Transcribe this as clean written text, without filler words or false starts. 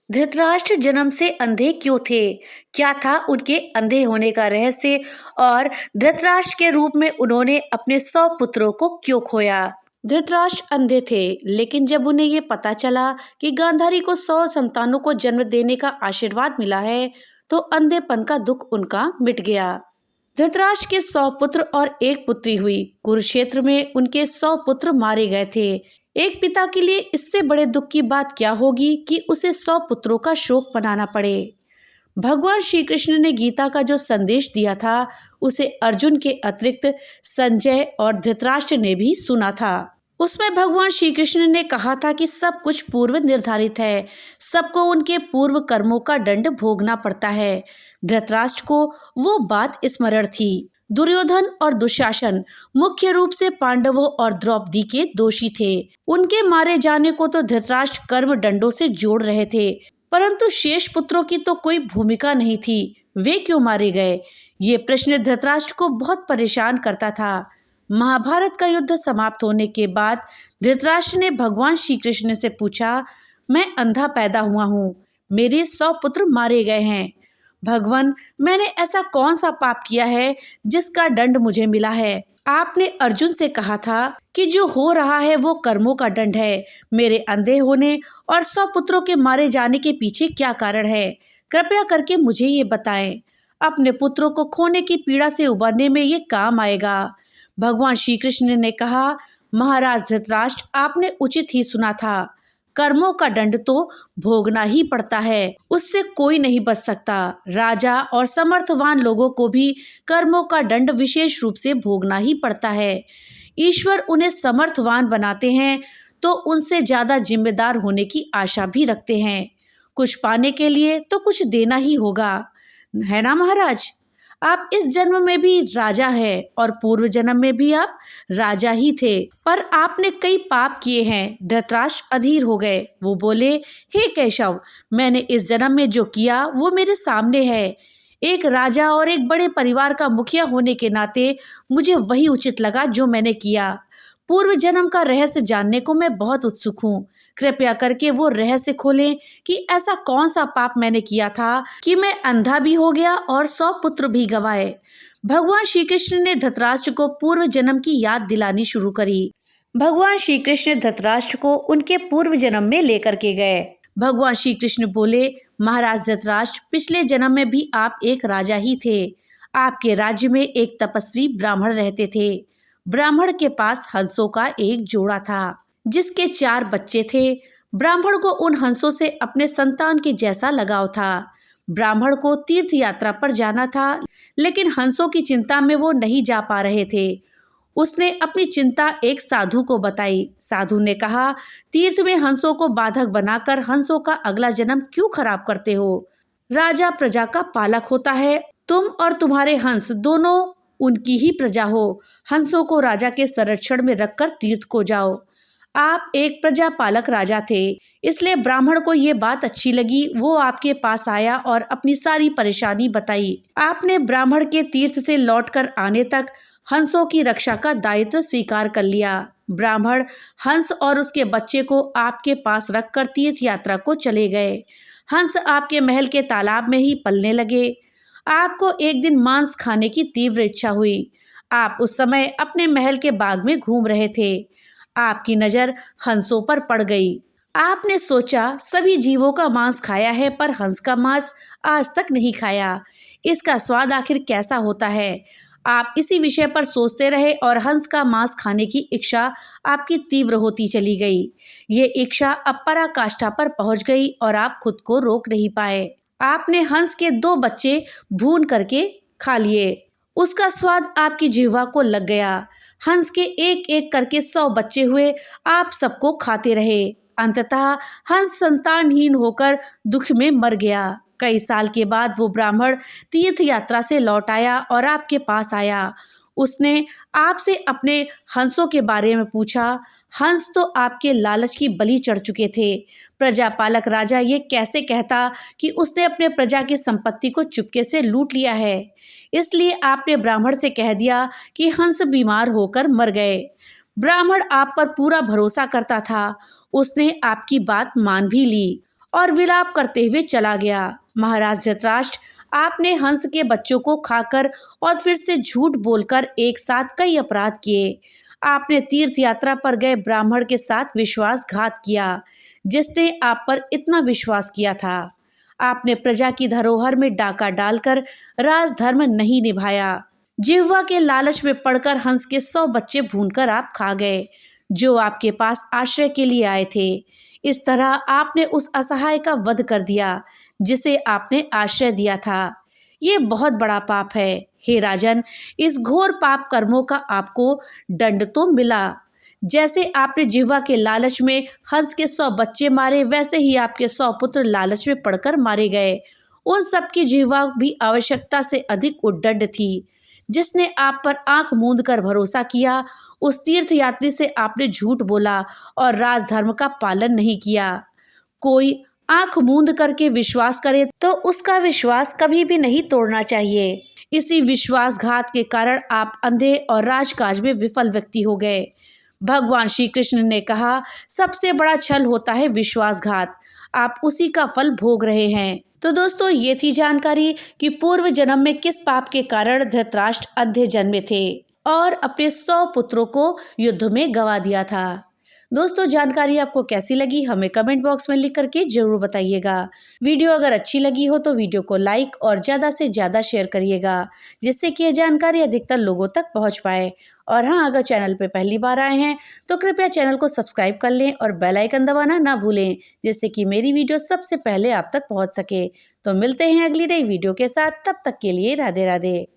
धृतराष्ट्र जन्म से अंधे क्यों थे? क्या था उनके अंधे होने का रहस्य? और धृतराष्ट्र के रूप में उन्होंने अपने 100 पुत्रों को क्यों खोया? धृतराष्ट्र अंधे थे, लेकिन जब उन्हें ये पता चला कि गांधारी को 100 संतानों को जन्म देने का आशीर्वाद मिला है, तो अंधेपन का दुख उनका मिट गया। धृतराष्ट्र के 100 पुत्र और एक पुत्री हुई। कुरुक्षेत्र में उनके 100 पुत्र मारे गए थे। एक पिता के लिए इससे बड़े दुख की बात क्या होगी कि उसे 100 पुत्रों का शोक मनाना पड़े। भगवान श्री कृष्ण ने गीता का जो संदेश दिया था, उसे अर्जुन के अतिरिक्त संजय और धृतराष्ट्र ने भी सुना था। उसमें भगवान श्री कृष्ण ने कहा था कि सब कुछ पूर्व निर्धारित है, सबको उनके पूर्व कर्मों का दंड भोगना पड़ता है। धृतराष्ट्र को वो बात स्मरण थी। दुर्योधन और दुशासन मुख्य रूप से पांडवों और द्रौपदी के दोषी थे। उनके मारे जाने को तो धृतराष्ट्र कर्म दंडों से जोड़ रहे थे, परंतु शेष पुत्रों की तो कोई भूमिका नहीं थी। वे क्यों मारे गए? ये प्रश्न धृतराष्ट्र को बहुत परेशान करता था। महाभारत का युद्ध समाप्त होने के बाद धृतराष्ट्र ने भगवान श्री कृष्ण से पूछा, मैं अंधा पैदा हुआ हूँ, मेरे 100 पुत्र मारे गए हैं। भगवान, मैंने ऐसा कौन सा पाप किया है जिसका दंड मुझे मिला है? आपने अर्जुन से कहा था कि जो हो रहा है वो कर्मों का दंड है। मेरे अंधे होने और 100 पुत्रों के मारे जाने के पीछे क्या कारण है? कृपया करके मुझे ये बताएं। अपने पुत्रों को खोने की पीड़ा से उबरने में ये काम आएगा। भगवान श्री कृष्ण ने कहा, महाराज धृतराष्ट्र, आपने उचित ही सुना था। कर्मों का दंड तो भोगना ही पड़ता है, उससे कोई नहीं बच सकता। राजा और समर्थवान लोगों को भी कर्मों का दंड विशेष रूप से भोगना ही पड़ता है। ईश्वर उन्हें समर्थवान बनाते हैं तो उनसे ज्यादा जिम्मेदार होने की आशा भी रखते हैं। कुछ पाने के लिए तो कुछ देना ही होगा, है ना महाराज? आप इस जन्म में भी राजा हैं और पूर्व जन्म में भी आप राजा ही थे, पर आपने कई पाप किए हैं। धृतराष्ट्र अधीर हो गए। वो बोले, हे केशव, मैंने इस जन्म में जो किया वो मेरे सामने है। एक राजा और एक बड़े परिवार का मुखिया होने के नाते मुझे वही उचित लगा जो मैंने किया। पूर्व जन्म का रहस्य जानने को मैं बहुत उत्सुक हूँ। कृपया करके वो रहस्य खोलें कि ऐसा कौन सा पाप मैंने किया था कि मैं अंधा भी हो गया और 100 पुत्र भी गंवाए। भगवान श्री कृष्ण ने धृतराष्ट्र को पूर्व जन्म की याद दिलानी शुरू करी। भगवान श्री कृष्ण धृतराष्ट्र को उनके पूर्व जन्म में लेकर के गए। भगवान श्री कृष्ण बोले, महाराज धृतराष्ट्र, पिछले जन्म में भी आप एक राजा ही थे। आपके राज्य में एक तपस्वी ब्राह्मण रहते थे। ब्राह्मण के पास हंसों का एक जोड़ा था, जिसके 4 बच्चे थे। ब्राह्मण को उन हंसों से अपने संतान के जैसा लगाव था। ब्राह्मण को तीर्थ यात्रा पर जाना था, लेकिन हंसों की चिंता में वो नहीं जा पा रहे थे। उसने अपनी चिंता एक साधु को बताई। साधु ने कहा, तीर्थ में हंसों को बाधक बनाकर हंसों का अगला जन्म क्यों खराब करते हो? राजा प्रजा का पालक होता है। तुम और तुम्हारे हंस दोनों उनकी ही प्रजा हो। हंसों को राजा के संरक्षण में रखकर तीर्थ को जाओ। आप एक प्रजा पालक राजा थे, इसलिए ब्राह्मण को ये बात अच्छी लगी। वो आपके पास आया और अपनी सारी परेशानी बताई। आपने ब्राह्मण के तीर्थ से लौटकर आने तक हंसों की रक्षा का दायित्व स्वीकार कर लिया। ब्राह्मण हंस और उसके बच्चे को आपके पास रखकर तीर्थ यात्रा को चले गए। हंस आपके महल के तालाब में ही पलने लगे। आपको एक दिन मांस खाने की तीव्र इच्छा हुई। आप उस समय अपने महल के बाग में घूम रहे थे। आपकी नज़र हंसों पर पड़ गई। आपने सोचा, सभी जीवों का मांस खाया है, पर हंस का मांस आज तक नहीं खाया। इसका स्वाद आखिर कैसा होता है? आप इसी विषय पर सोचते रहे और हंस का मांस खाने की इच्छा आपकी तीव्र होती चली गई। ये इच्छा अब पराकाष्ठा पर पहुंच गई और आप खुद को रोक नहीं पाए। आपने हंस के 2 बच्चे भून करके खा लिए। उसका स्वाद आपकी जिह्वा को लग गया। हंस के एक एक करके 100 बच्चे हुए। आप सबको खाते रहे। अंततः हंस संतानहीन होकर दुख में मर गया। कई साल के बाद वो ब्राह्मण तीर्थ यात्रा से लौट आया और आपके पास आया। उसने आपसे अपने हंसों के बारे में पूछा। हंस तो आपके लालच की बलि चढ़ चुके थे। प्रजा पालक राजा ये कैसे कहता कि उसने अपने प्रजा की संपत्ति को चुपके से लूट लिया है? इसलिए आपने ब्राह्मण से कह दिया कि हंस बीमार होकर मर गए। ब्राह्मण आप पर पूरा भरोसा करता था। उसने आपकी बात मान भी ली और विलाप करते हुए चला गया। महाराज धृतराष्ट्र, आपने हंस के बच्चों को खाकर और फिर से झूठ बोलकर एक साथ कई अपराध किए। आपने तीर्थ यात्रा पर गए ब्राह्मण के साथ विश्वासघात किया, जिसने आप पर इतना विश्वास किया था। आपने प्रजा की धरोहर में डाका डालकर राजधर्म नहीं निभाया। जिह्वा के लालच में पड़कर हंस के 100 बच्चे भूनकर आप खा गए, जो आपके पास आश्रय के लिए आए थे। इस तरह आपने उस असहाय का वध कर दिया जिसे आपने आश्रय दिया था। ये बहुत बड़ा पाप है। हे राजन, इस घोर पाप कर्मों का आपको दंड तो मिला। जैसे आपने जिह्वा के लालच में हंस के 100 बच्चे मारे, वैसे ही आपके 100 पुत्र लालच में पड़कर मारे गए। उन सबकी जिह्वा भी आवश्यकता से अधिक उद्दंड थी। जिसने आप पर आंख मूंद कर भरोसा किया, उस तीर्थ यात्री से आपने झूठ बोला और राजधर्म का पालन नहीं किया। कोई आंख मूंद करके विश्वास करे तो उसका विश्वास कभी भी नहीं तोड़ना चाहिए। इसी विश्वासघात के कारण आप अंधे और राजकाज में विफल व्यक्ति हो गए। भगवान श्री कृष्ण ने कहा, सबसे बड़ा छल होता है विश्वासघात। आप उसी का फल भोग रहे हैं। तो दोस्तों, ये थी जानकारी कि पूर्व जन्म में किस पाप के कारण धृतराष्ट्र अंधे जन्मे थे और अपने 100 पुत्रों को युद्ध में गंवा दिया था। दोस्तों, जानकारी आपको कैसी लगी हमें कमेंट बॉक्स में लिख करके जरूर बताइएगा। वीडियो अगर अच्छी लगी हो तो वीडियो को लाइक और ज़्यादा से ज़्यादा शेयर करिएगा, जिससे कि यह जानकारी अधिकतर लोगों तक पहुंच पाए। और हाँ, अगर चैनल पे पहली बार आए हैं तो कृपया चैनल को सब्सक्राइब कर लें और बेल आइकन दबाना ना भूलें, जिससे कि मेरी वीडियो सबसे पहले आप तक पहुँच सके। तो मिलते हैं अगली नई वीडियो के साथ, तब तक के लिए राधे राधे।